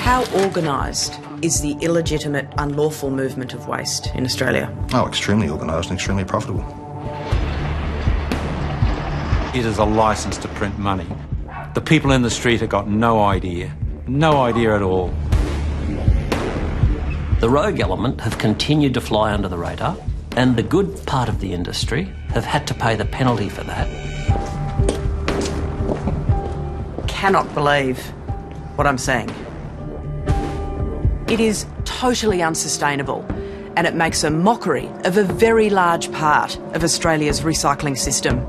How organised is the illegitimate, unlawful movement of waste in Australia? Oh, extremely organised and extremely profitable. It is a licence to print money. The people in the street have got no idea at all. The rogue element have continued to fly under the radar, and the good part of the industry have had to pay the penalty for that. Cannot believe what I'm saying. It is totally unsustainable, and it makes a mockery of a very large part of Australia's recycling system.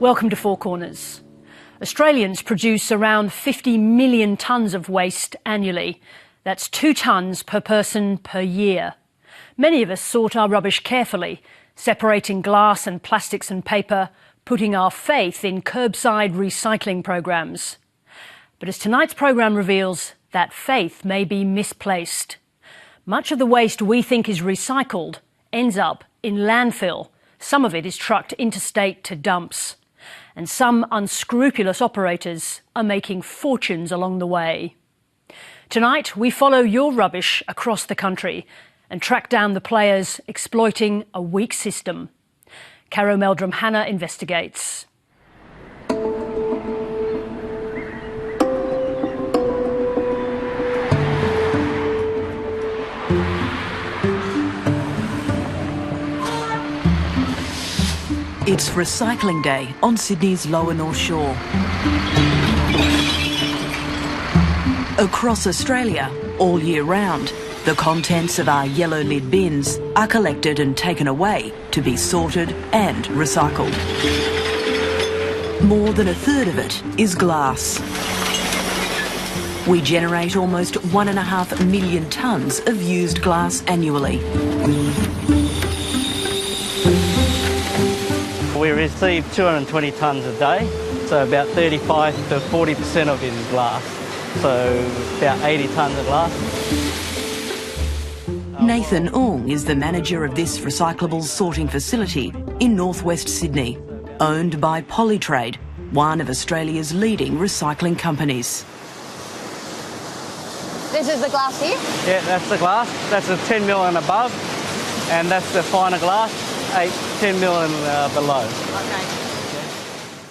Welcome to Four Corners. Australians produce around 50 million tonnes of waste annually. That's 2 tonnes per person per year. Many of us sort our rubbish carefully, separating glass and plastics and paper, putting our faith in curbside recycling programs. But as tonight's programme reveals, that faith may be misplaced. Much of the waste we think is recycled ends up in landfill. Some of it is trucked interstate to dumps. And some unscrupulous operators are making fortunes along the way. Tonight, we follow your rubbish across the country and track down the players exploiting a weak system. Caro Meldrum-Hanna investigates. It's Recycling Day on Sydney's Lower North Shore. Across Australia, all year round, the contents of our yellow lid bins are collected and taken away to be sorted and recycled. More than a third of it is glass. We generate almost 1.5 million tonnes of used glass annually. We receive 220 tonnes a day, so about 35 to 40% of it is glass, so about 80 tonnes of glass. Nathan Ong is the manager of this recyclables sorting facility in northwest Sydney, owned by Polytrade, one of Australia's leading recycling companies. This is the glass here? Yeah, that's the glass. That's a 10 mil and above, and that's the finer glass. 10 mil and below. Okay.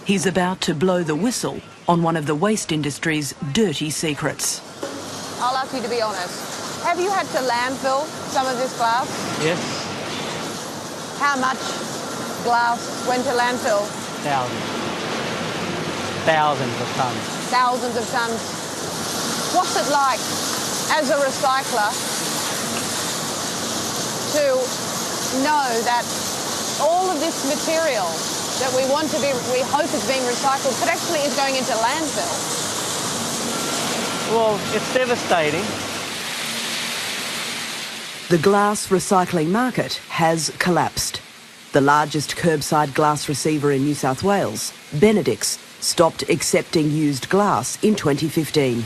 He's about to blow the whistle on one of the waste industry's dirty secrets. I'll ask you to be honest. Have you had to landfill some of this glass? Yes. How much glass went to landfill? Thousands. Thousands of tonnes. Thousands of tonnes. What's it like as a recycler to know that all of this material that we hope is being recycled, but actually is going into landfill? Well, it's devastating. The glass recycling market has collapsed. The largest curbside glass receiver in New South Wales, Benedict's, stopped accepting used glass in 2015.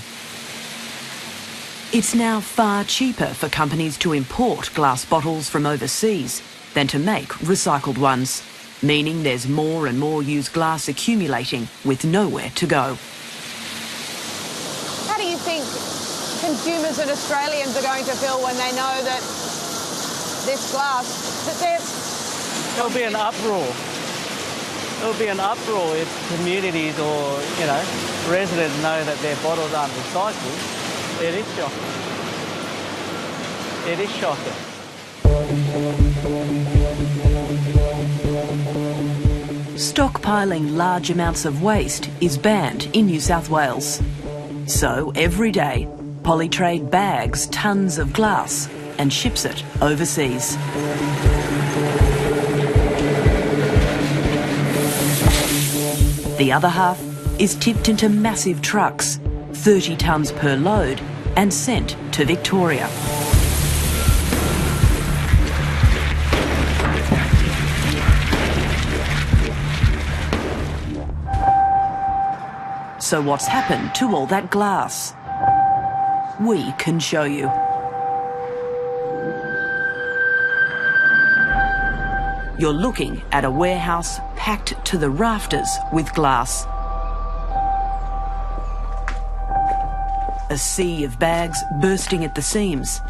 It's now far cheaper for companies to import glass bottles from overseas than to make recycled ones, meaning there's more and more used glass accumulating with nowhere to go. How do you think consumers and Australians are going to feel when they know that this glass, there'll be an uproar. There'll be an uproar if communities or, residents know that their bottles aren't recycled. It is shocking. It is shocking. Stockpiling large amounts of waste is banned in New South Wales. So every day, Polytrade bags tons of glass and ships it overseas. The other half is tipped into massive trucks, 30 tonnes per load, and sent to Victoria. So what's happened to all that glass? We can show you. You're looking at a warehouse packed to the rafters with glass. A sea of bags bursting at the seams.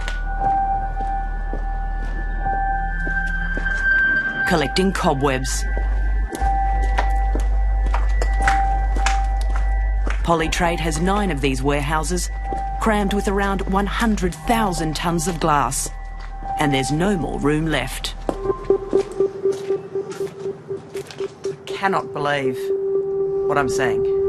Collecting cobwebs. Polytrade has 9 of these warehouses, crammed with around 100,000 tonnes of glass. And there's no more room left. I cannot believe what I'm saying.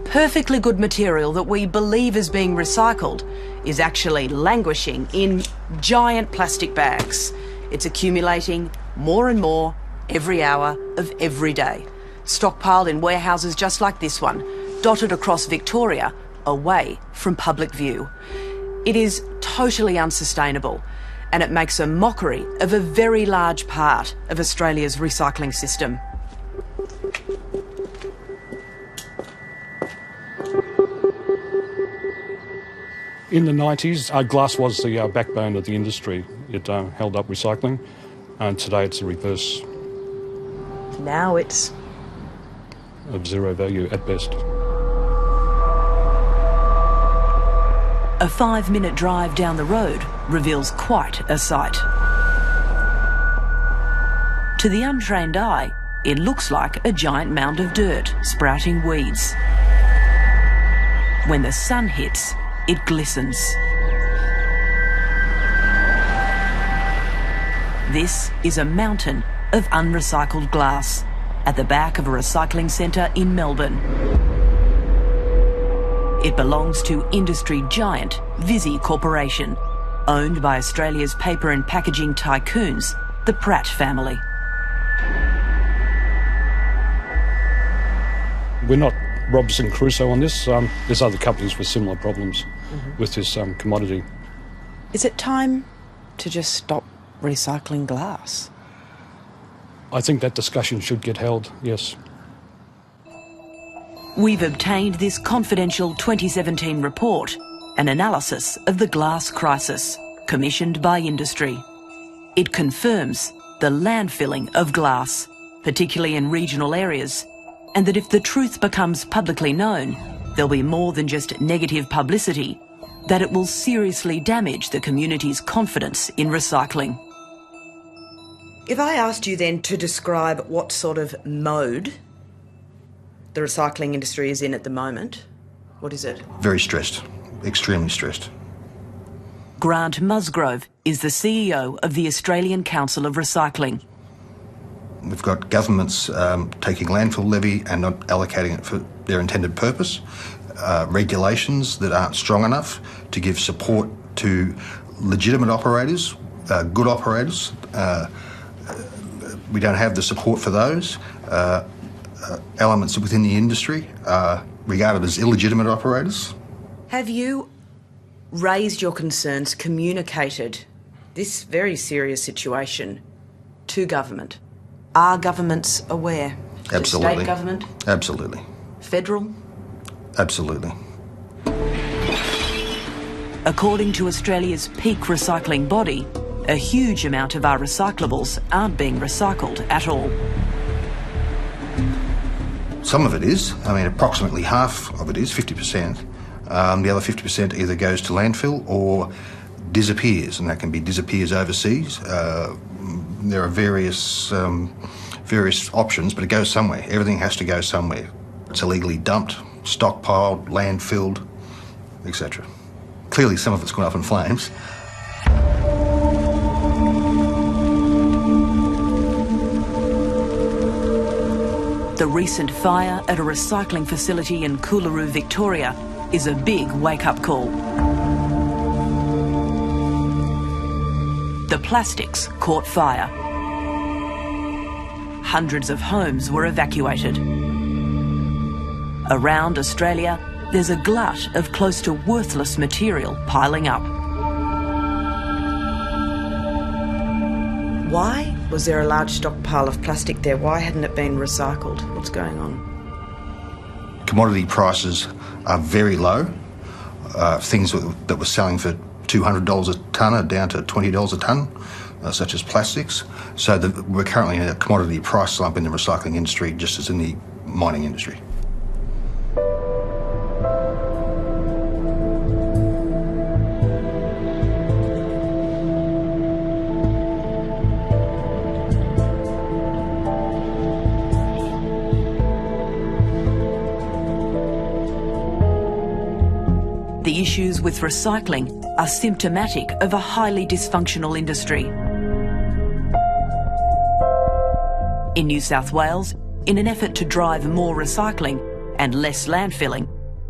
Perfectly good material that we believe is being recycled is actually languishing in giant plastic bags. It's accumulating more and more every hour of every day, stockpiled in warehouses just like this one, dotted across Victoria, away from public view. It is totally unsustainable, and it makes a mockery of a very large part of Australia's recycling system. In the 90s, glass was the backbone of the industry. It held up recycling, and today it's the reverse. Now it's Of zero value at best. a 5-minute drive down the road reveals quite a sight. To the untrained eye, it looks like a giant mound of dirt sprouting weeds. When the sun hits, it glistens. This is a mountain of unrecycled glass at the back of a recycling centre in Melbourne. It belongs to industry giant Visy Corporation, owned by Australia's paper and packaging tycoons, the Pratt family. We're not Robinson Crusoe on this. There's other companies with similar problems with this commodity. Is it time to just stop recycling glass? I think that discussion should get held, yes. We've obtained this confidential 2017 report, an analysis of the glass crisis, commissioned by industry. It confirms the landfilling of glass, particularly in regional areas, and that if the truth becomes publicly known, there'll be more than just negative publicity, that it will seriously damage the community's confidence in recycling. If I asked you then to describe what sort of mode the recycling industry is in at the moment, what is it? Very stressed, extremely stressed. Grant Musgrove is the CEO of the Australian Council of Recycling. We've got governments taking landfill levy and not allocating it for their intended purpose, regulations that aren't strong enough to give support to legitimate operators, good operators. We don't have the support for those. Elements within the industry are regarded as illegitimate operators. Have you raised your concerns, communicated this very serious situation to government? Are governments aware? Absolutely. State government? Absolutely. Federal? Absolutely. According to Australia's peak recycling body, a huge amount of our recyclables aren't being recycled at all. Some of it is. I mean, approximately half of it is, 50%. The other 50% either goes to landfill or disappears, and that can be disappears overseas. There are various options, but it goes somewhere. Everything has to go somewhere. It's illegally dumped, stockpiled, landfilled, etc. Clearly some of it's gone up in flames. The recent fire at a recycling facility in Coolaroo, Victoria, is a big wake-up call. The plastics caught fire. Hundreds of homes were evacuated. Around Australia, there's a glut of close to worthless material piling up. Why was there a large stockpile of plastic there? Why hadn't it been recycled? What's going on? Commodity prices are very low. Things that were selling for $200 a tonne are down to $20 a tonne, such as plastics. So we're currently in a commodity price slump in the recycling industry, just as in the mining industry. The issues with recycling are symptomatic of a highly dysfunctional industry. In New South Wales, in an effort to drive more recycling and less landfilling,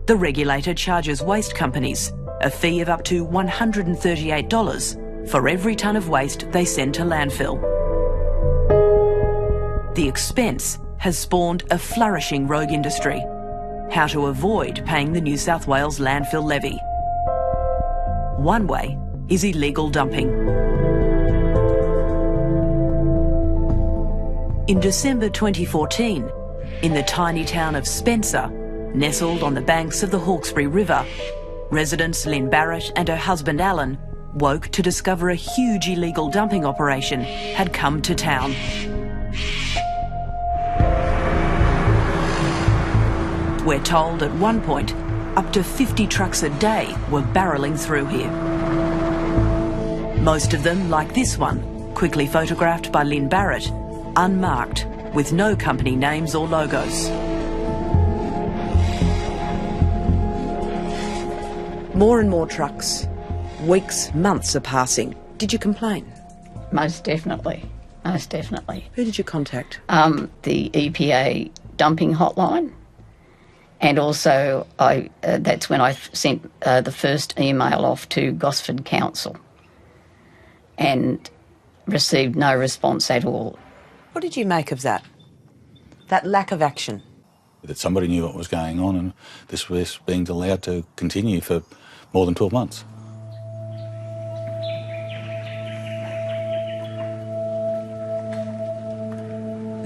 the regulator charges waste companies a fee of up to $138 for every tonne of waste they send to landfill. The expense has spawned a flourishing rogue industry. How to avoid paying the New South Wales landfill levy. One way is illegal dumping. In December 2014, in the tiny town of Spencer, nestled on the banks of the Hawkesbury River, residents Lynn Barrett and her husband Alan woke to discover a huge illegal dumping operation had come to town. We're told at one point, up to 50 trucks a day were barrelling through here. Most of them, like this one, quickly photographed by Lynn Barrett, unmarked, with no company names or logos. More and more trucks. Weeks, months are passing. Did you complain? Most definitely. Most definitely. Who did you contact? The EPA dumping hotline. And also, that's when I sent the first email off to Gosford Council and received no response at all. What did you make of that? That lack of action? That somebody knew what was going on and this was being allowed to continue for more than 12 months.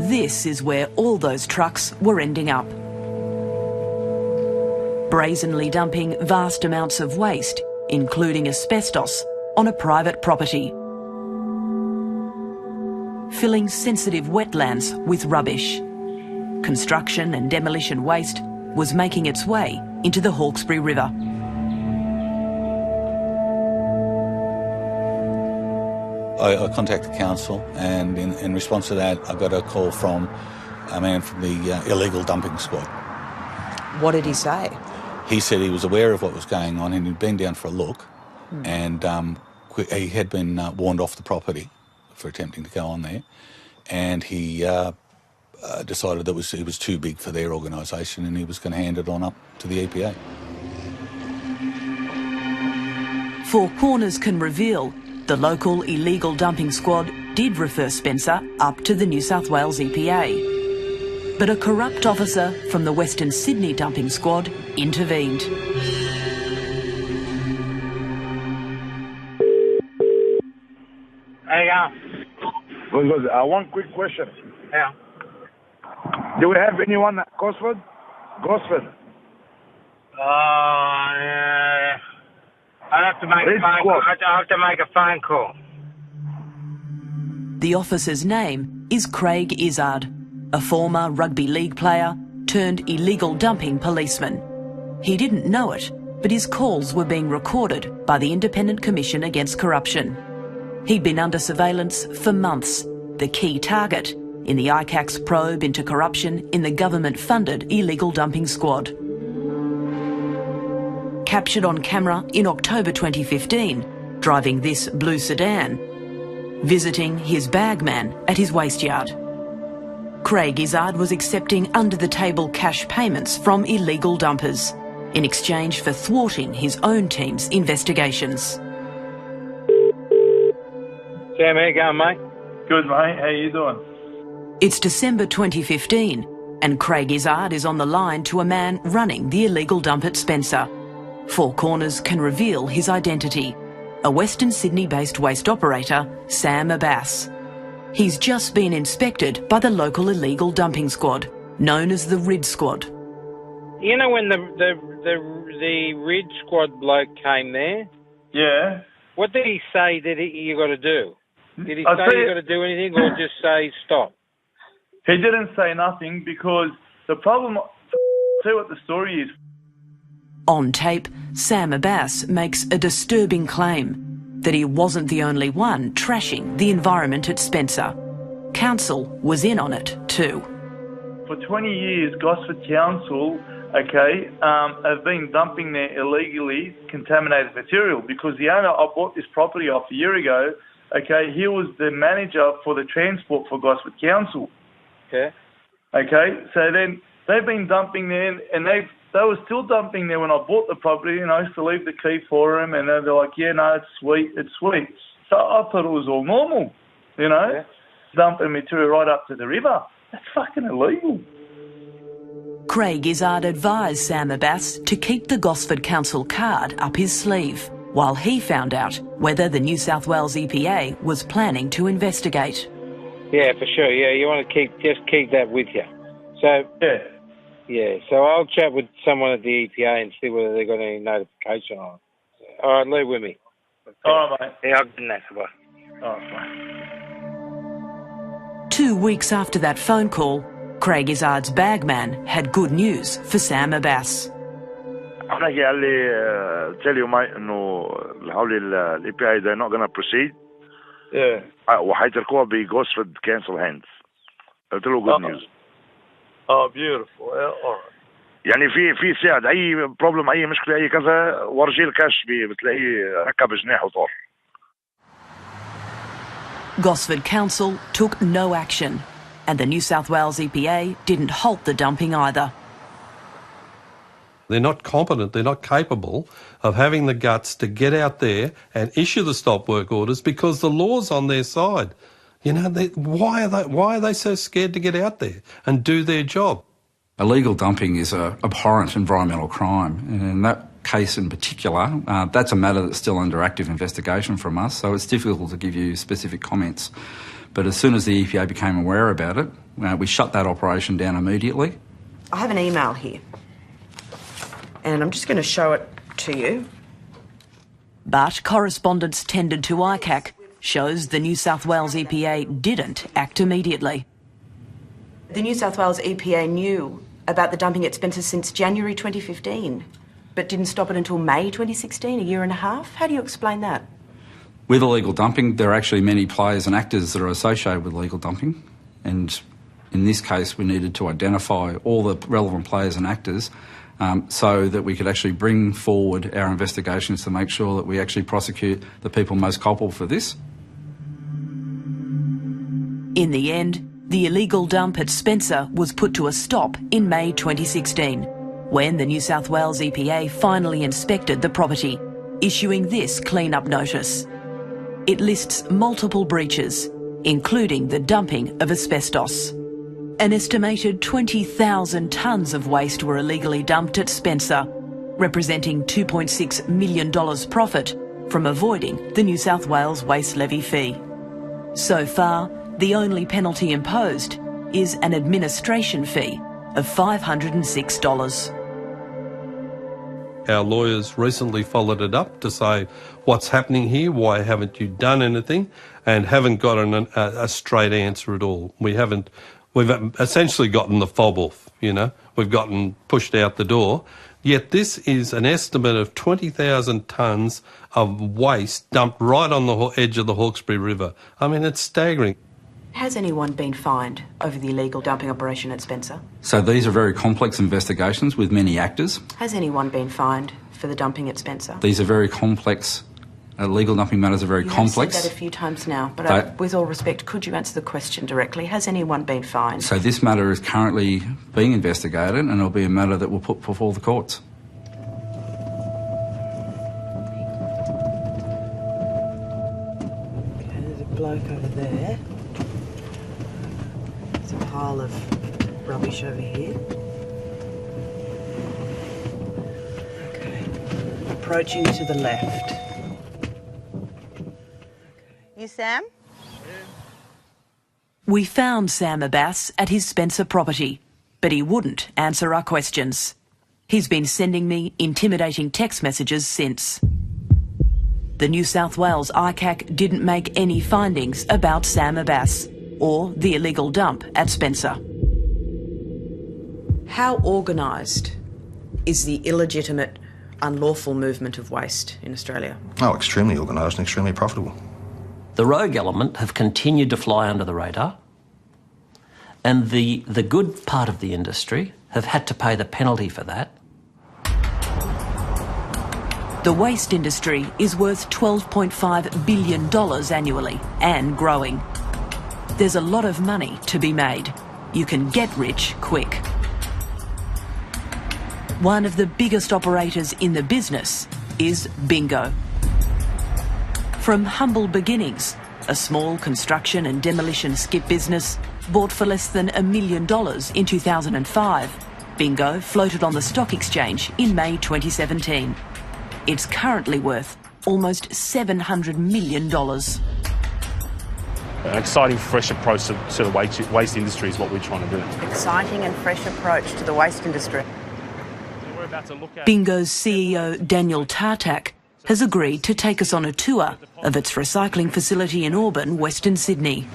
This is where all those trucks were ending up. Brazenly dumping vast amounts of waste, including asbestos, on a private property. Filling sensitive wetlands with rubbish. Construction and demolition waste was making its way into the Hawkesbury River. I contacted council, and in response to that I got a call from a man from the illegal dumping squad. What did he say? He said he was aware of what was going on and he'd been down for a look, and he had been warned off the property for attempting to go on there, and he decided that it was too big for their organisation and he was going to hand it on up to the EPA. Four Corners can reveal the local illegal dumping squad did refer Spencer up to the New South Wales EPA. But a corrupt officer from the Western Sydney dumping squad intervened. Hey, Good. One quick question. Yeah. Do we have anyone at Gosford? Gosford. Yeah. I'd have to make a phone call. I'd have to make a phone call. The officer's name is Craig Izzard, a former rugby league player turned illegal dumping policeman. He didn't know it, but his calls were being recorded by the Independent Commission Against Corruption. He'd been under surveillance for months, the key target in the ICAC's probe into corruption in the government-funded illegal dumping squad. Captured on camera in October 2015, driving this blue sedan, visiting his bagman at his waste yard. Craig Izzard was accepting under-the-table cash payments from illegal dumpers in exchange for thwarting his own team's investigations. Sam, how you going, mate? Good, mate. How you doing? It's December 2015, and Craig Izzard is on the line to a man running the illegal dump at Spencer. Four Corners can reveal his identity: a Western Sydney-based waste operator, Sam Abbas. He's just been inspected by the local illegal dumping squad, known as the RID Squad. You know when the RID Squad bloke came there? Yeah. What did he say that you got to do? Did he say you got to do anything or just say stop? He didn't say nothing because The problem, tell you what the story is. On tape, Sam Abbas makes a disturbing claim that he wasn't the only one trashing the environment at Spencer. Council was in on it too. For 20 years, Gosford Council, have been dumping their illegally contaminated material because the owner I bought this property off a year ago, he was the manager for the transport for Gosford Council. So then they've been dumping there, and they were still dumping there when I bought the property, and I used to leave the key for them, and they're like, yeah, no, it's sweet. So I thought it was all normal, dumping material right up to the river. That's fucking illegal. Craig Izzard advised Sam Abbas to keep the Gosford Council card up his sleeve while he found out whether the New South Wales EPA was planning to investigate. Yeah, for sure. Yeah, you want to keep that with you. So so I'll chat with someone at the EPA and see whether they got any notification on it. All right, leave with me. All right, mate. Yeah, I'll get that. Bye. All right, mate. 2 weeks after that phone call, Craig Izzard's bagman had good news for Sam Abbas. أنا قال لي tell you mate إنه حول ال EPA they're not going to proceed. وحيتركوها بGosford Council hands. قلت له good news. Oh, beautiful. All right. يعني في ساعد أي problem أي مشكلة أي كذا ورجي الكاش بتلاقيه ركب جناح وطار. Gosford Council took no action, and the New South Wales EPA didn't halt the dumping either. They're not competent, they're not capable of having the guts to get out there and issue the stop work orders because the law's on their side. Why are they so scared to get out there and do their job? Illegal dumping is an abhorrent environmental crime, and in that case in particular, that's a matter that's still under active investigation from us, so it's difficult to give you specific comments. But as soon as the EPA became aware about it, we shut that operation down immediately. I have an email here, and I'm just going to show it to you. But correspondence tendered to ICAC shows the New South Wales EPA didn't act immediately. The New South Wales EPA knew about the dumping at Spencer since January 2015, but didn't stop it until May 2016, a year and a half. How do you explain that? With illegal dumping, there are actually many players and actors that are associated with illegal dumping, and in this case we needed to identify all the relevant players and actors so that we could actually bring forward our investigations to make sure that we actually prosecute the people most culpable for this. In the end, the illegal dump at Spencer was put to a stop in May 2016, when the New South Wales EPA finally inspected the property, issuing this clean-up notice. It lists multiple breaches, including the dumping of asbestos. An estimated 20,000 tonnes of waste were illegally dumped at Spencer, representing $2.6 million profit from avoiding the New South Wales waste levy fee. So far, the only penalty imposed is an administration fee of $506. Our lawyers recently followed it up to say, what's happening here? Why haven't you done anything? And haven't got a straight answer at all. We've essentially gotten the fob off, We've gotten pushed out the door. Yet this is an estimate of 20,000 tonnes of waste dumped right on the edge of the Hawkesbury River. I mean, it's staggering. Has anyone been fined over the illegal dumping operation at Spencer? So these are very complex investigations with many actors. Has anyone been fined for the dumping at Spencer? These are very complex. Illegal dumping matters are very complex. You've said that a few times now, but with all respect, could you answer the question directly? Has anyone been fined? So this matter is currently being investigated, and it'll be a matter that we'll put before the courts. Okay, there's a bloke over there. There's a pile of rubbish over here. Okay, approaching to the left. You Sam? We found Sam Abbas at his Spencer property, but he wouldn't answer our questions. He's been sending me intimidating text messages since. The New South Wales ICAC didn't make any findings about Sam Abbas or the illegal dump at Spencer. How organised is the illegitimate, unlawful movement of waste in Australia? Oh, extremely organised and extremely profitable. The rogue element have continued to fly under the radar, and the good part of the industry have had to pay the penalty for that. The waste industry is worth $12.5 billion annually and growing. There's a lot of money to be made. You can get rich quick. One of the biggest operators in the business is Bingo. From humble beginnings, a small construction and demolition skip business bought for less than $1 million in 2005, Bingo floated on the stock exchange in May 2017. It's currently worth almost $700 million. An exciting, fresh approach to the waste industry is what we're trying to do. Exciting and fresh approach to the waste industry. We're about to look at Bingo's CEO, Daniel Tartak, has agreed to take us on a tour of its recycling facility in Auburn, Western Sydney.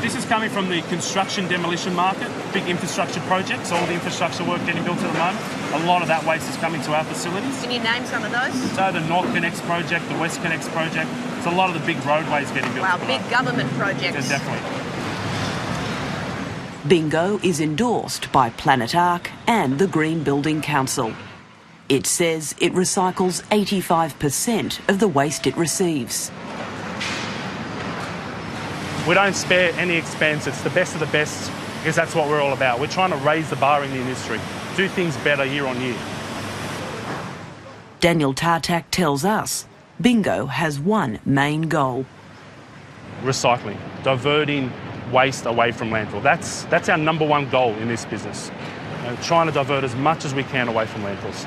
This is coming from the construction demolition market, big infrastructure projects, all the infrastructure work getting built at the moment. A lot of that waste is coming to our facilities. Can you name some of those? So the North Connects project, the West Connects project, it's a lot of the big roadways getting built. Wow, big government projects. Yeah, definitely. Bingo is endorsed by Planet Ark and the Green Building Council. It says it recycles 85% of the waste it receives. We don't spare any expense. It's the best of the best because that's what we're all about. We're trying to raise the bar in the industry, do things better year on year. Daniel Tartak tells us Bingo has one main goal. Recycling, diverting waste away from landfill. That's our number one goal in this business. Trying to divert as much as we can away from landfills.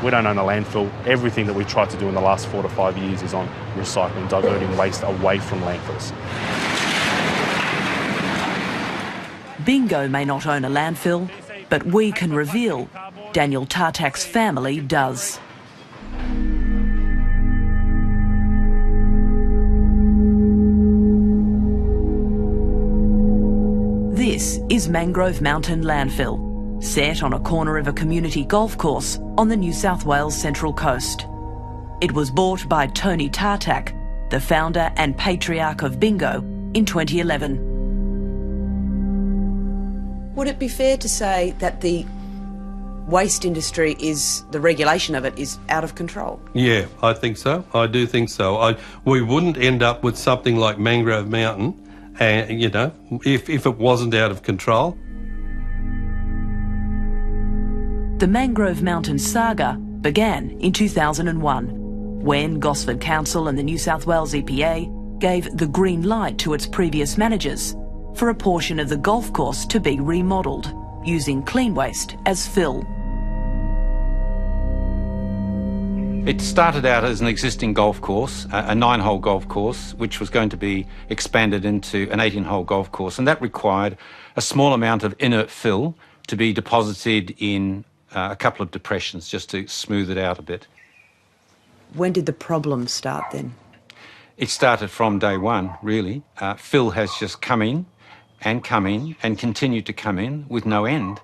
We don't own a landfill. Everything that we've tried to do in the last 4 to 5 years is on recycling, diverting waste away from landfills. Bingo may not own a landfill, but we can reveal Daniel Tartak's family does. This is Mangrove Mountain Landfill, set on a corner of a community golf course on the New South Wales Central Coast. It was bought by Tony Tartak, the founder and patriarch of Bingo, in 2011. Would it be fair to say that the waste industry the regulation of it is out of control? Yeah, I think so. I do think so. We wouldn't end up with something like Mangrove Mountain, if it wasn't out of control. The Mangrove Mountain saga began in 2001, when Gosford Council and the New South Wales EPA gave the green light to its previous managers for a portion of the golf course to be remodelled, using clean waste as fill. It started out as an existing golf course, a 9-hole golf course, which was going to be expanded into an 18-hole golf course, and that required a small amount of inert fill to be deposited in a couple of depressions just to smooth it out a bit. When did the problem start then? It started from day one, really. Fill has just come in and continued to come in with no end.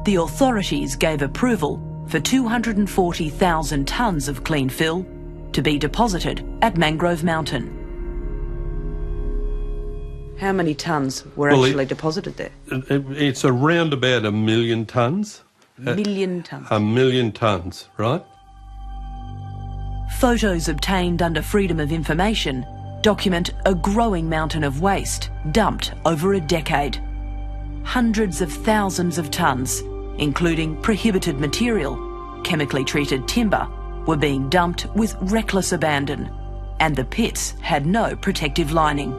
The authorities gave approval for 240,000 tonnes of clean fill to be deposited at Mangrove Mountain. How many tonnes were actually deposited there? It's around about 1 million tonnes. 1 million tonnes. 1 million tonnes, right? Photos obtained under Freedom of Information document a growing mountain of waste dumped over a decade. Hundreds of thousands of tonnes, including prohibited material, chemically treated timber, were being dumped with reckless abandon, and the pits had no protective lining.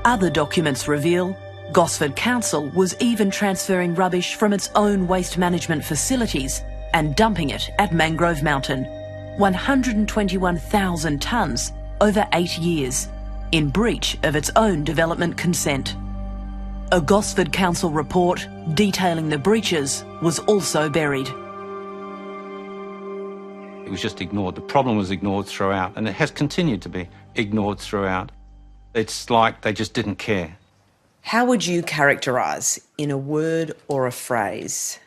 Other documents reveal Gosford Council was even transferring rubbish from its own waste management facilities and dumping it at Mangrove Mountain, 121,000 tonnes over 8 years, in breach of its own development consent. A Gosford Council report detailing the breaches was also buried. It was just ignored. The problem was ignored throughout, and it has continued to be ignored throughout. It's like they just didn't care. How would you characterise, in a word or a phrase,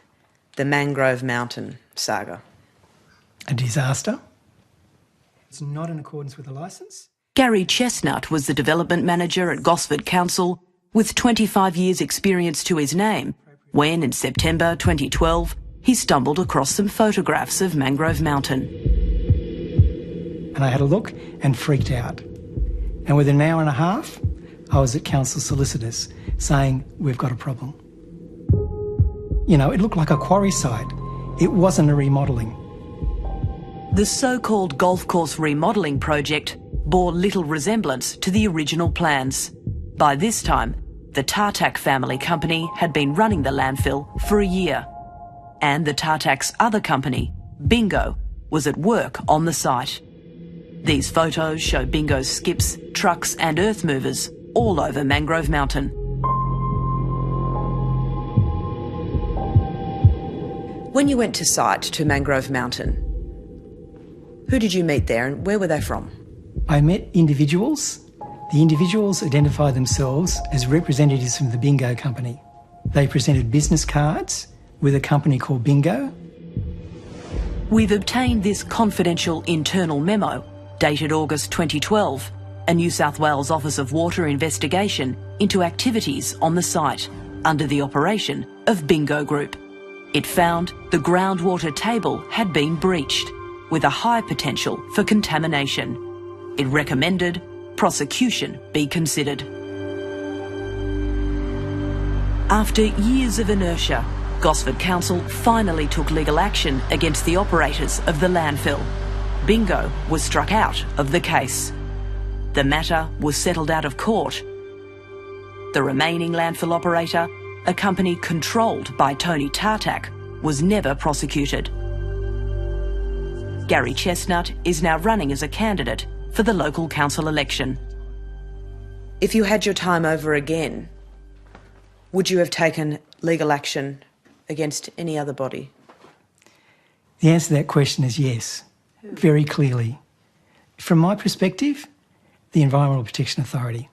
the Mangrove Mountain saga? A disaster. It's not in accordance with the licence. Gary Chestnut was the development manager at Gosford Council with 25 years' experience to his name when, in September 2012, he stumbled across some photographs of Mangrove Mountain. And I had a look and freaked out. And within an hour and a half, I was at council solicitors saying, we've got a problem. You know, it looked like a quarry site. It wasn't a remodelling. The so-called golf course remodelling project bore little resemblance to the original plans. By this time, the Tartak family company had been running the landfill for a year. And the Tartak's other company, Bingo, was at work on the site. These photos show Bingo's skips, trucks and earth movers all over Mangrove Mountain. When you went to site to Mangrove Mountain, who did you meet there and where were they from? I met individuals. The individuals identified themselves as representatives from the Bingo company. They presented business cards with a company called Bingo. We've obtained this confidential internal memo dated August 2012, a New South Wales Office of Water investigation into activities on the site under the operation of Bingo Group. It found the groundwater table had been breached with a high potential for contamination. It recommended prosecution be considered. After years of inertia, Gosford Council finally took legal action against the operators of the landfill. Bingo was struck out of the case. The matter was settled out of court. The remaining landfill operator, a company controlled by Tony Tartak, was never prosecuted. Gary Chestnut is now running as a candidate for the local council election. If you had your time over again, would you have taken legal action against any other body? The answer to that question is yes, very clearly. From my perspective, the Environmental Protection Authority.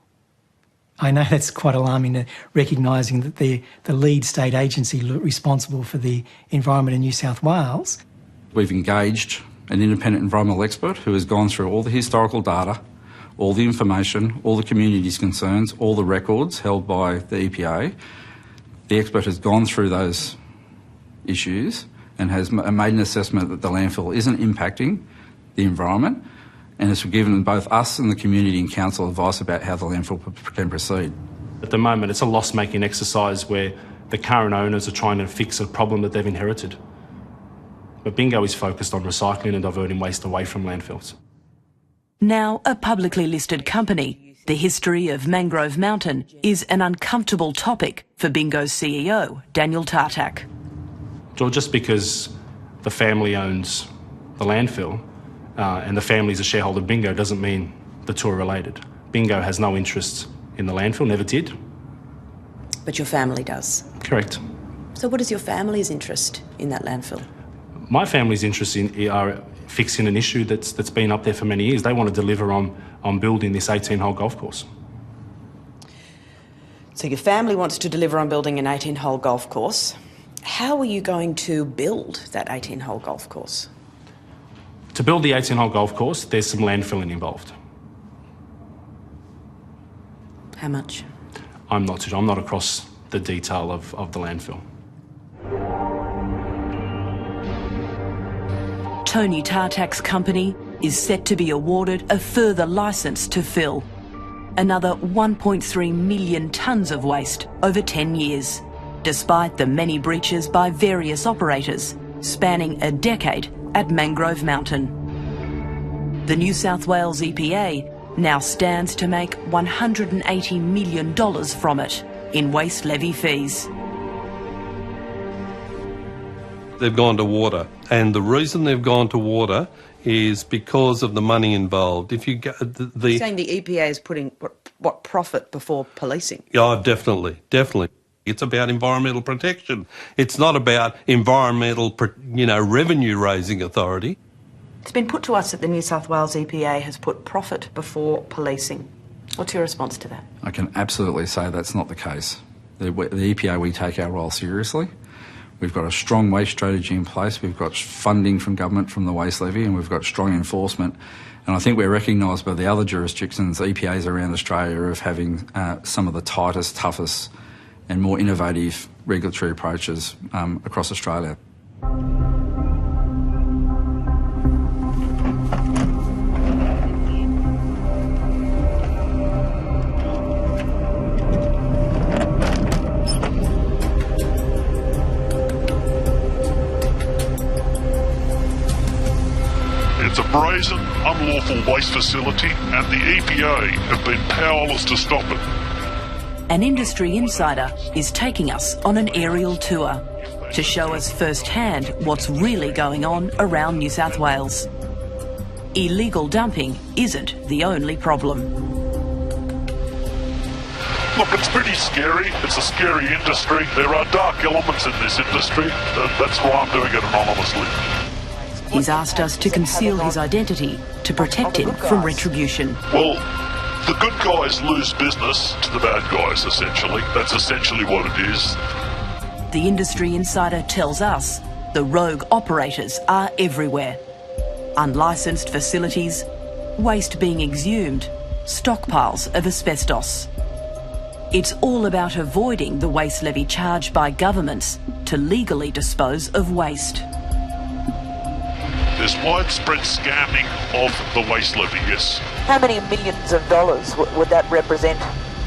I know that's quite alarming, recognising that the lead state agency responsible for the environment in New South Wales. We've engaged an independent environmental expert who has gone through all the historical data, all the information, all the community's concerns, all the records held by the EPA. The expert has gone through those issues and has made an assessment that the landfill isn't impacting the environment and has given both us and the community and council advice about how the landfill can proceed. At the moment, it's a loss-making exercise where the current owners are trying to fix a problem that they've inherited. But Bingo is focused on recycling and diverting waste away from landfills. Now a publicly listed company, the history of Mangrove Mountain is an uncomfortable topic for Bingo's CEO, Daniel Tartak. Just because the family owns the landfill and the family's a shareholder of Bingo doesn't mean the two are related. Bingo has no interest in the landfill, never did. But your family does? Correct. So what is your family's interest in that landfill? My family's interest are fixing an issue that's been up there for many years. They want to deliver on building this 18-hole golf course. So your family wants to deliver on building an 18-hole golf course. How are you going to build that 18-hole golf course? To build the 18-hole golf course, there's some landfilling involved. How much? I'm not sure. I'm not across the detail of the landfill. Tony Tartak's company is set to be awarded a further licence to fill. Another 1.3 million tonnes of waste over 10 years, despite the many breaches by various operators spanning a decade at Mangrove Mountain. The New South Wales EPA now stands to make $180 million from it in waste levy fees. They've gone to water, and the reason they've gone to water is because of the money involved. If you go, You're saying the EPA is putting what profit before policing? Oh, definitely. It's about environmental protection. It's not about environmental, revenue-raising authority. It's been put to us that the New South Wales EPA has put profit before policing. What's your response to that? I can absolutely say that's not the case. The EPA, we take our role seriously. We've got a strong waste strategy in place. We've got funding from government from the waste levy, and we've got strong enforcement. And I think we're recognised by the other jurisdictions, EPAs around Australia, of having some of the tightest, toughest and more innovative regulatory approaches across Australia. It's a brazen, unlawful waste facility, and the EPA have been powerless to stop it. An industry insider is taking us on an aerial tour to show us firsthand what's really going on around New South Wales. Illegal dumping isn't the only problem. Look, it's pretty scary. It's a scary industry. There are dark elements in this industry. That's why I'm doing it anonymously. He's asked us to conceal his identity to protect him from retribution. Well, the good guys lose business to the bad guys, essentially. That's essentially what it is. The industry insider tells us the rogue operators are everywhere. Unlicensed facilities, waste being exhumed, stockpiles of asbestos. It's all about avoiding the waste levy charged by governments to legally dispose of waste. There's widespread scamming of the waste levy, yes. How many millions of dollars would that represent?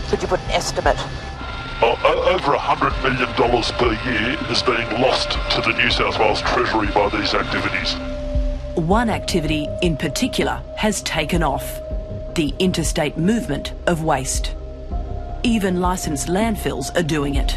Could you put an estimate? Over $100 million per year is being lost to the New South Wales Treasury by these activities. One activity in particular has taken off: the interstate movement of waste. Even licensed landfills are doing it.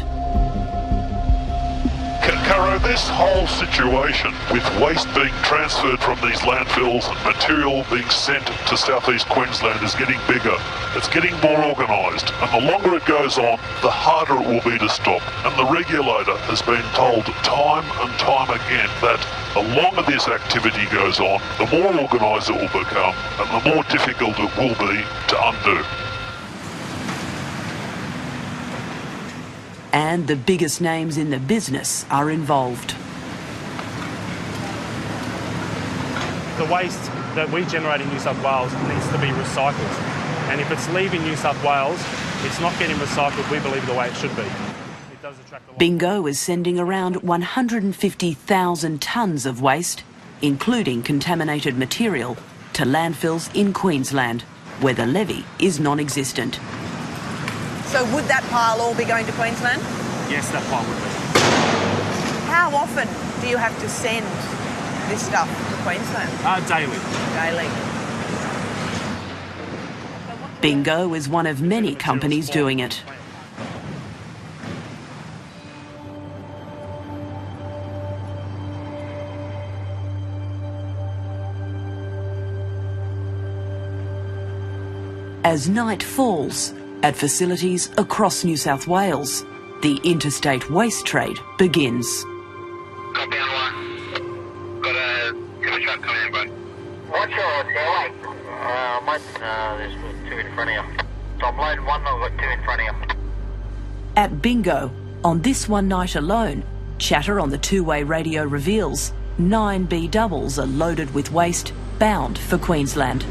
Caro, this whole situation with waste being transferred from these landfills and material being sent to southeast Queensland is getting bigger. It's getting more organised, and the longer it goes on, the harder it will be to stop. And the regulator has been told time and time again that the longer this activity goes on, the more organised it will become, and the more difficult it will be to undo. And the biggest names in the business are involved. The waste that we generate in New South Wales needs to be recycled. And if it's leaving New South Wales, it's not getting recycled, we believe, the way it should be. It does attract a lot. Bingo is sending around 150,000 tonnes of waste, including contaminated material, to landfills in Queensland, where the levy is non-existent. So would that pile all be going to Queensland? Yes, that pile would be. How often do you have to send this stuff to Queensland? Daily. Daily. Bingo is one of many companies doing it. As night falls, at facilities across New South Wales, the interstate waste trade begins. Copy on 1. Got a truck coming in, bud. What's your delay? There's 2 in front of you. So I'm loading 1, I've got 2 in front of you. At Bingo, on this one night alone, chatter on the two-way radio reveals 9 B-doubles are loaded with waste bound for Queensland.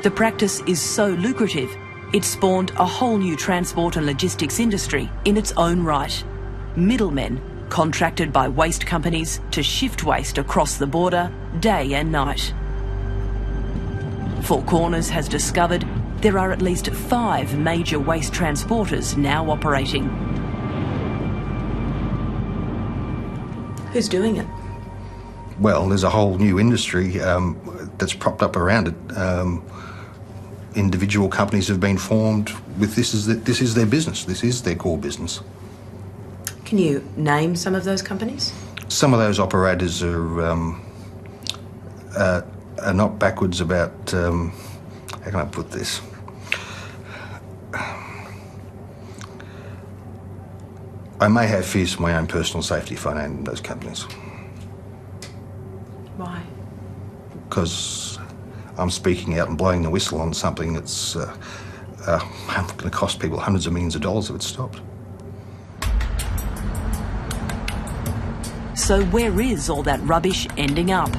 The practice is so lucrative, it spawned a whole new transport and logistics industry in its own right. Middlemen contracted by waste companies to shift waste across the border day and night. Four Corners has discovered there are at least 5 major waste transporters now operating. Who's doing it? Well, there's a whole new industry that's propped up around it. Individual companies have been formed with this is their business. This is their core business. Can you name some of those companies? Some of those operators are not backwards about how can I put this? I may have fears for my own personal safety if I name those companies. Why? Because I'm speaking out and blowing the whistle on something that's going to cost people hundreds of millions of dollars if it's stopped. So where is all that rubbish ending up?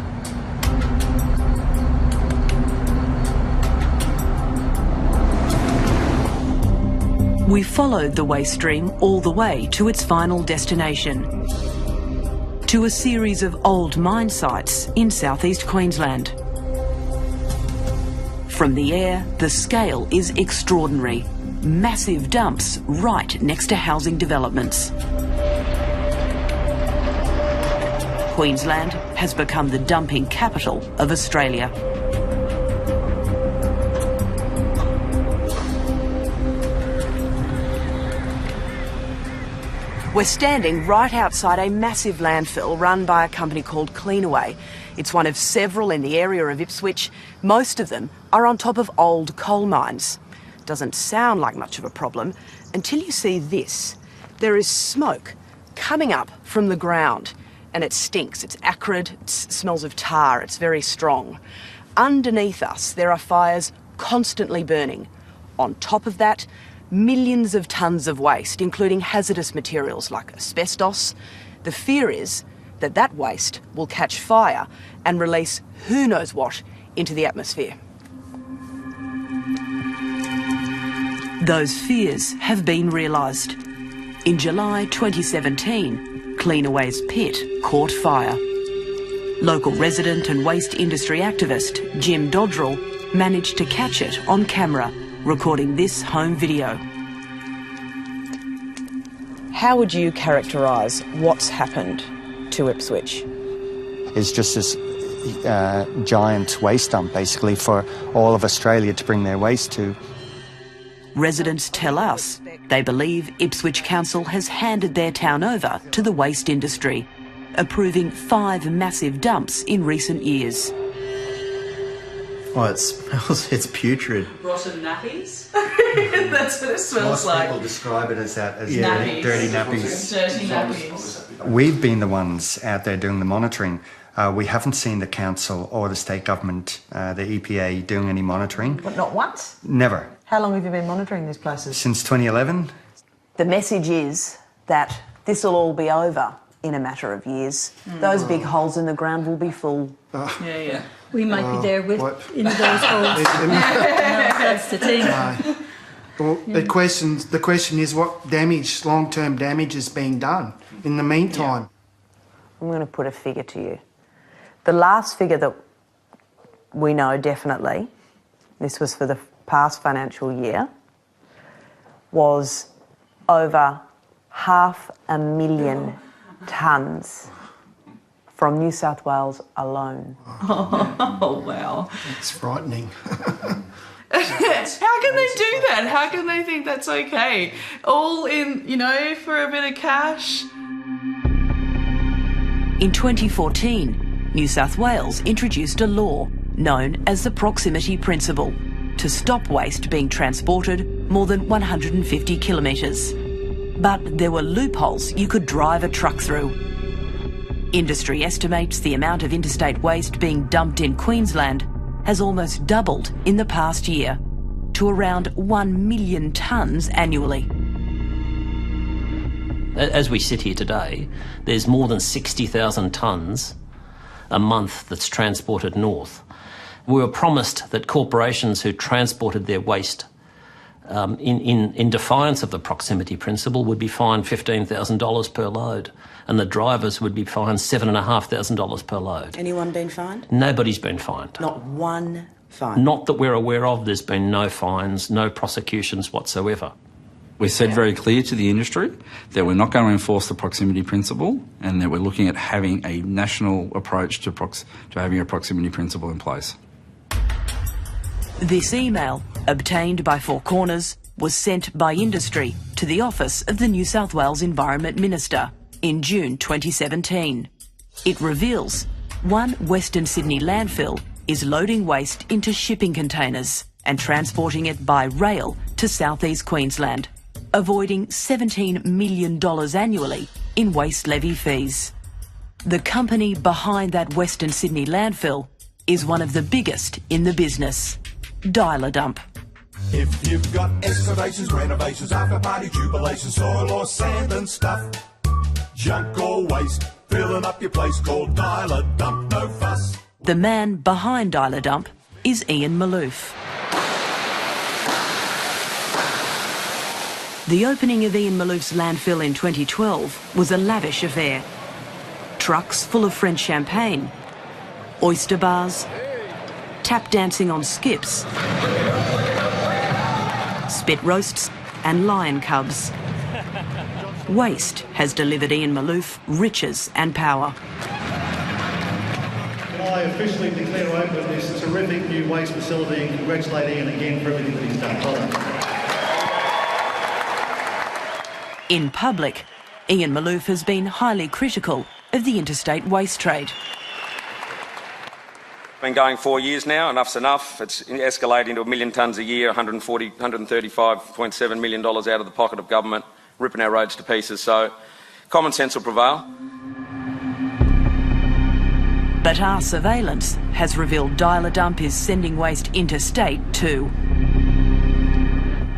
We followed the waste stream all the way to its final destination, to a series of old mine sites in southeast Queensland. From the air, the scale is extraordinary. Massive dumps right next to housing developments. Queensland has become the dumping capital of Australia. We're standing right outside a massive landfill run by a company called Cleanaway. It's one of several in the area of Ipswich. Most of them are on top of old coal mines. Doesn't sound like much of a problem until you see this. There is smoke coming up from the ground and it stinks. It's acrid, it smells of tar, it's very strong. Underneath us, there are fires constantly burning. On top of that, millions of tonnes of waste, including hazardous materials like asbestos. The fear is that that waste will catch fire and release who knows what into the atmosphere. Those fears have been realised. In July 2017, Cleanaway's pit caught fire. Local resident and waste industry activist Jim Dodrell managed to catch it on camera, recording this home video. How would you characterise what's happened to Ipswich? It's just this giant waste dump, basically, for all of Australia to bring their waste to. Residents tell us they believe Ipswich Council has handed their town over to the waste industry, approving 5 massive dumps in recent years. Oh, it smells, it's putrid. Rotten nappies? That's what it smells like. Most people describe it as that, as nappies. dirty nappies. Dirty nappies. We've been the ones out there doing the monitoring. We haven't seen the council or the state government, the EPA, doing any monitoring. But not once? Never. How long have you been monitoring these places? Since 2011. The message is that this will all be over in a matter of years. Those big holes in the ground will be full. Yeah. We might be there in those holes. That's the thing. Well, the question is what damage, long-term damage is being done in the meantime. I'm going to put a figure to you. The last figure that we know definitely, this was for the past financial year, was over 500,000 tonnes from New South Wales alone. Oh, wow. It's frightening. How can they do that? How can they think that's okay? All in, for a bit of cash? In 2014, New South Wales introduced a law known as the Proximity Principle to stop waste being transported more than 150 kilometres. But there were loopholes you could drive a truck through. Industry estimates the amount of interstate waste being dumped in Queensland has almost doubled in the past year to around 1 million tonnes annually. As we sit here today, there's more than 60,000 tonnes a month that's transported north. We were promised that corporations who transported their waste in defiance of the proximity principle would be fined $15,000 per load, and the drivers would be fined $7,500 per load. Anyone been fined? Nobody's been fined. Not one fine? Not that we're aware of. There's been no fines, no prosecutions whatsoever. We said very clear to the industry that we're not going to enforce the proximity principle and that we're looking at having a national approach to having a proximity principle in place. This email, obtained by Four Corners, was sent by industry to the office of the New South Wales Environment Minister in June 2017. It reveals one Western Sydney landfill is loading waste into shipping containers and transporting it by rail to southeast Queensland, avoiding $17 million annually in waste levy fees. The company behind that Western Sydney landfill is one of the biggest in the business, Dialer Dump. If you've got excavations, renovations, after party jubilations, soil or sand and stuff, junk or waste, filling up your place, called Dialer Dump, no fuss. The man behind Dialer Dump is Ian Malouf. The opening of Ian Malouf's landfill in 2012 was a lavish affair. Trucks full of French champagne, oyster bars, tap dancing on skips, spit roasts and lion cubs. Waste has delivered Ian Malouf riches and power. I officially declare open this terrific new waste facility and congratulate Ian again for everything that he's done. Well done. In public, Ian Malouf has been highly critical of the interstate waste trade. Been going 4 years now, enough's enough. It's escalating to 1 million tonnes a year, $135.7 million out of the pocket of government, ripping our roads to pieces. So common sense will prevail. But our surveillance has revealed Dialer Dump is sending waste interstate too.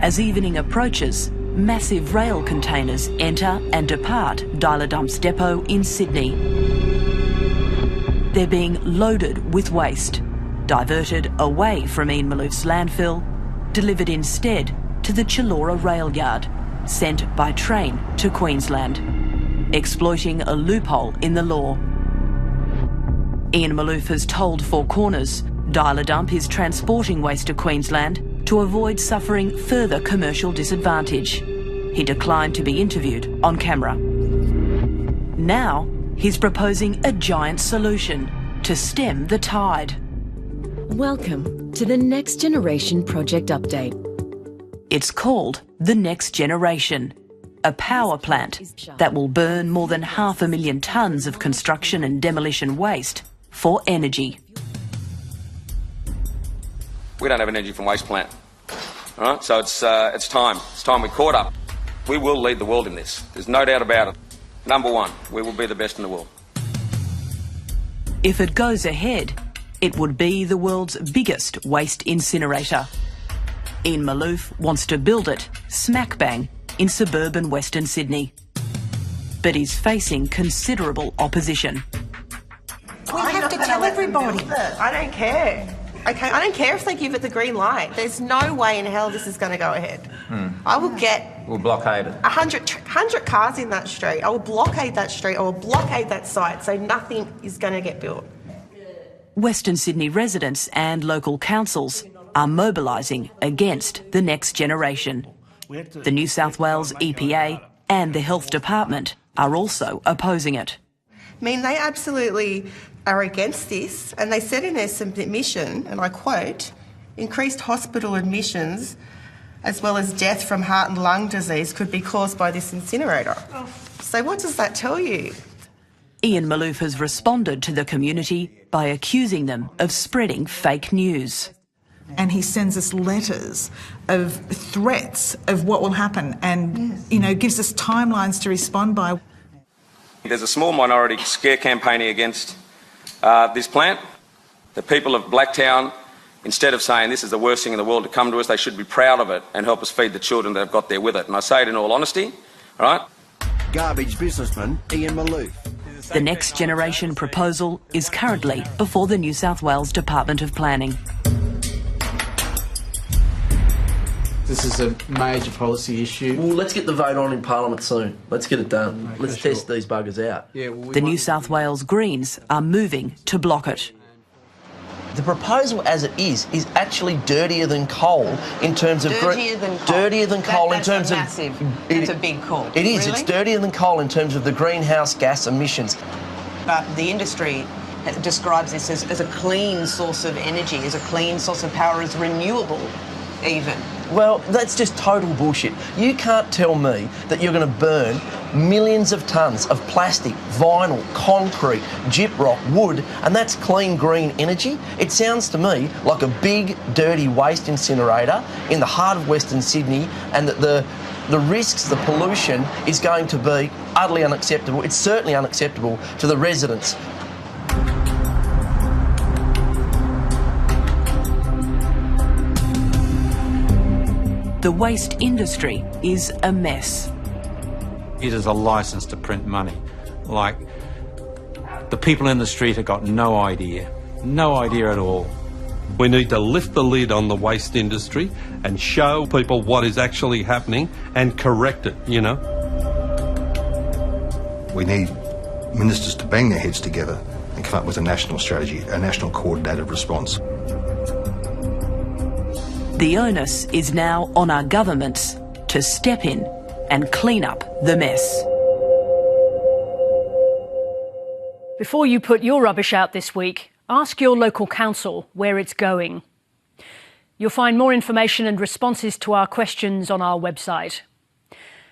As evening approaches, massive rail containers enter and depart Dialer Dump's depot in Sydney. They're being loaded with waste, diverted away from Ian Malouf's landfill, delivered instead to the Chullora rail yard, sent by train to Queensland, exploiting a loophole in the law. Ian Malouf has told Four Corners Dialer Dump is transporting waste to Queensland to avoid suffering further commercial disadvantage. He declined to be interviewed on camera. Now, he's proposing a giant solution to stem the tide. Welcome to the Next Generation Project Update. It's called the Next Generation, a power plant that will burn more than 500,000 tonnes of construction and demolition waste for energy. We don't have an energy from waste plant. All right, so it's time. It's time we caught up. We will lead the world in this. There's no doubt about it. Number one, we will be the best in the world. If it goes ahead, it would be the world's biggest waste incinerator. Ian Malouf wants to build it smack bang in suburban Western Sydney. But he's facing considerable opposition. We have to tell everybody. I don't care. Okay, I don't care if they give it the green light. There's no way in hell this is going to go ahead. I will get... We'll blockade it. 100 cars in that street. I will blockade that street. I will blockade that site so nothing is going to get built. Western Sydney residents and local councils are mobilising against the Next Generation. The New South Wales EPA and the Health Department are also opposing it. I mean, they absolutely are against this, and they said in their submission, and I quote, increased hospital admissions as well as death from heart and lung disease could be caused by this incinerator. So what does that tell you? Ian Malouf has responded to the community by accusing them of spreading fake news. And he sends us letters of threats of what will happen and, you know, gives us timelines to respond by. There's a small minority scare campaigning against this plant. The people of Blacktown, instead of saying this is the worst thing in the world to come to us, they should be proud of it and help us feed the children that have got there with it. And I say it in all honesty, all right? Garbage businessman Ian Malouf. The Next Generation proposal is currently before the New South Wales Department of Planning. This is a major policy issue. Well, let's get the vote on in Parliament soon. Let's get it done. Let's test these buggers out. Yeah, well, The New South Wales Greens are moving to block it. The proposal as it is actually dirtier than coal in terms of... Dirtier than coal? Dirtier than coal in terms of... That's a big call. It is. Really? It's dirtier than coal in terms of the greenhouse gas emissions. But the industry describes this as a clean source of energy, as a clean source of power, as renewable even. Well, that's just total bullshit. You can't tell me that you're going to burn millions of tonnes of plastic, vinyl, concrete, gyprock, wood, and that's clean green energy. It sounds to me like a big, dirty waste incinerator in the heart of Western Sydney, and that the risks, the pollution is going to be utterly unacceptable. It's certainly unacceptable to the residents. The waste industry is a mess. It is a licence to print money. Like, the people in the street have got no idea at all. We need to lift the lid on the waste industry and show people what is actually happening and correct it, you know. We need ministers to bang their heads together and come up with a national strategy, a national coordinated response. The onus is now on our governments to step in and clean up the mess. Before you put your rubbish out this week, ask your local council where it's going. You'll find more information and responses to our questions on our website.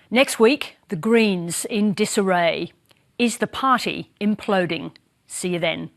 Next week, the Greens in disarray. Is the party imploding? See you then.